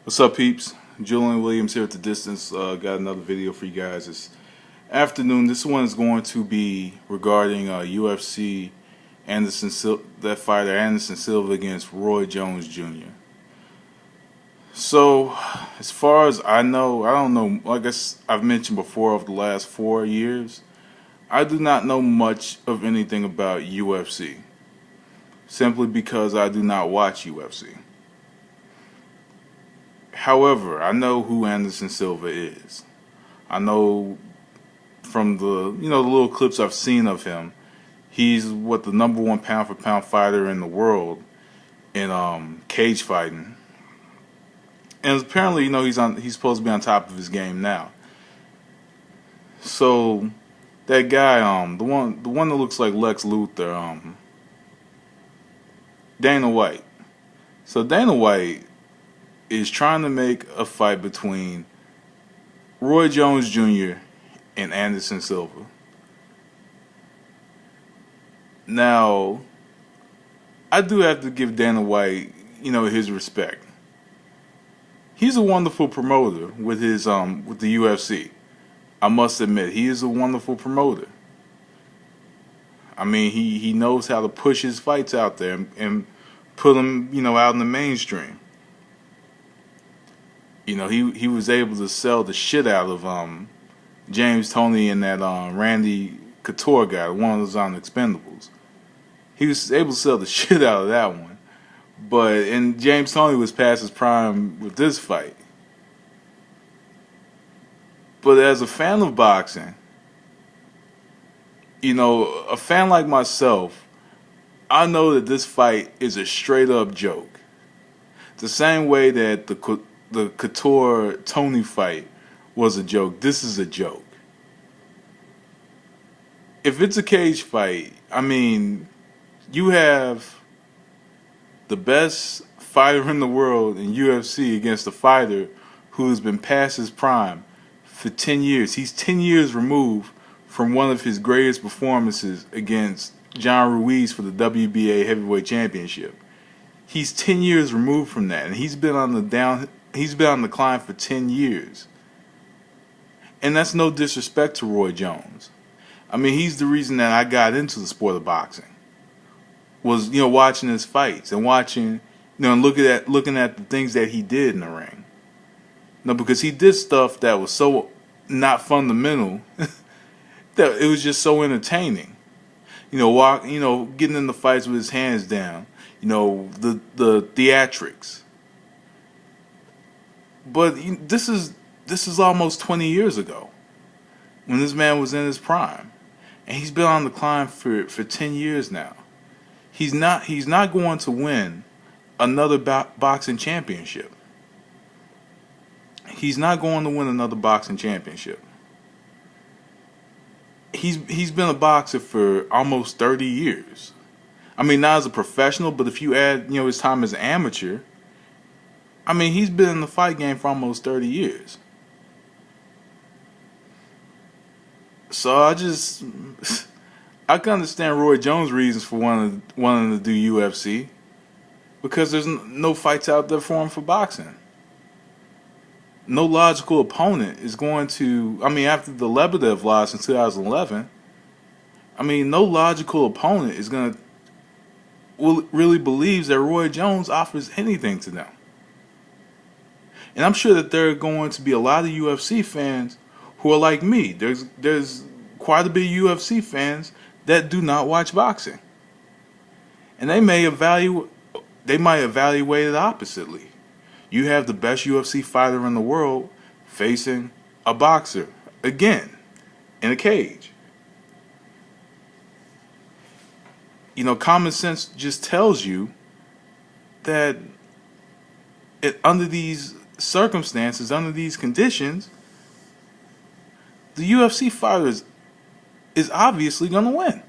What's up, peeps? Julian Williams here at the distance. Got another video for you guys this afternoon. This one is going to be regarding UFC that fighter Anderson Silva against Roy Jones Jr. So, as far as I know, I don't know. Like I've mentioned before, over the last 4 years, I do not know much of anything about UFC, simply because I do not watch UFC. However, I know who Anderson Silva is. I know from the little clips I've seen of him, he's the number one pound for pound fighter in the world in cage fighting. And apparently, he's supposed to be on top of his game now. So that guy, the one that looks like Lex Luthor, Dana White. So Dana White is trying to make a fight between Roy Jones Jr. and Anderson Silva. Now, I do have to give Dana White, his respect. He's a wonderful promoter with the UFC. I must admit, he is a wonderful promoter. I mean, he knows how to push his fights out there and put them, out in the mainstream. He was able to sell the shit out of James Toney and that Randy Couture guy, one of those on Expendables. He was able to sell the shit out of that one. And James Toney was past his prime with this fight. But as a fan of boxing, a fan like myself, I know that this fight is a straight up joke. The same way that the Couture Tony fight was a joke, this is a joke. If it's a cage fight, I mean, you have the best fighter in the world in UFC against a fighter who has been past his prime for 10 years. He's 10 years removed from one of his greatest performances against John Ruiz for the WBA Heavyweight Championship. He's 10 years removed from that, and he's been on the climb for 10 years. And that's no disrespect to Roy Jones. I mean, he's the reason that I got into the sport of boxing. Was, watching his fights and watching, and looking at the things that he did in the ring. Because he did stuff that was so not fundamental that it was just so entertaining. Getting in the fights with his hands down. The theatrics. But this is almost 20 years ago, when this man was in his prime, and he's been on the climb for 10 years now. He's not going to win another boxing championship. He's not going to win another boxing championship. He's been a boxer for almost 30 years. I mean, not as a professional, but if you add his time as an amateur, I mean, he's been in the fight game for almost 30 years. So I can understand Roy Jones' reasons for wanting to do UFC, because there's no fights out there for him for boxing. No logical opponent is going to, after the Lebedev loss in 2011, no logical opponent is going to really believes that Roy Jones offers anything to them. And I'm sure that there are going to be a lot of UFC fans who are like me. There's quite a bit of UFC fans that do not watch boxing. And they might evaluate it oppositely. You have the best UFC fighter in the world facing a boxer, again, in a cage. Common sense just tells you that under these circumstances, under these conditions, the UFC fighter is obviously going to win.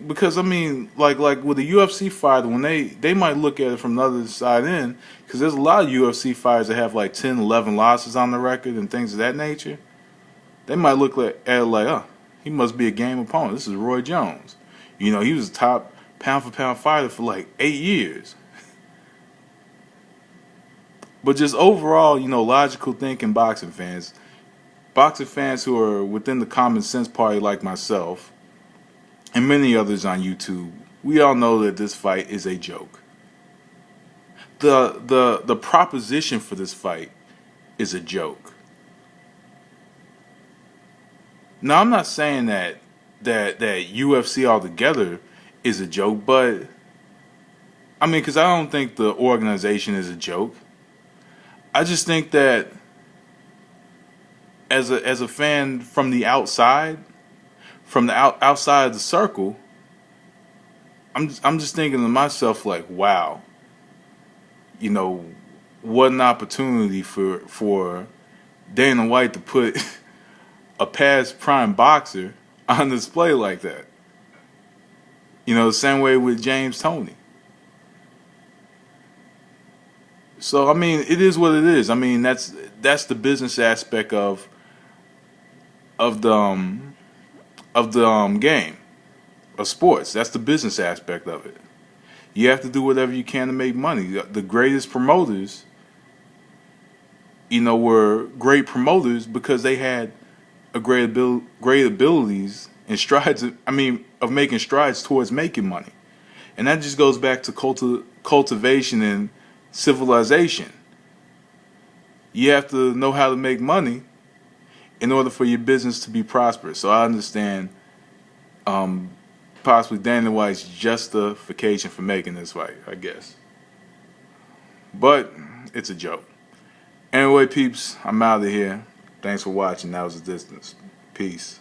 Because like with a UFC fighter, when they might look at it from the other side in, because there's a lot of UFC fighters that have like 10, 11 losses on the record and things of that nature. They might look at it like, oh, he must be a game opponent. This is Roy Jones. He was a top pound for pound fighter for like 8 years. But just overall, logical thinking boxing fans who are within the common sense party like myself and many others on YouTube, we all know that this fight is a joke. The proposition for this fight is a joke. Now, I'm not saying that UFC altogether is a joke, but I mean, because I don't think the organization is a joke. I just think that as a fan from the outside, from the outside of the circle, I'm just thinking to myself like, wow, what an opportunity for Dana White to put a past prime boxer on display like that. The same way with James Toney. So I mean, it is what it is. I mean, that's the business aspect of the game of sports. That's the business aspect of it. You have to do whatever you can to make money. The greatest promoters, were great promoters because they had a great abilities and strides. Of making strides towards making money, and that just goes back to cultivation and civilization. You have to know how to make money in order for your business to be prosperous. So I understand possibly Dana White's justification for making this fight, I guess. But it's a joke. Anyway, peeps, I'm out of here. Thanks for watching. That was a distance. Peace.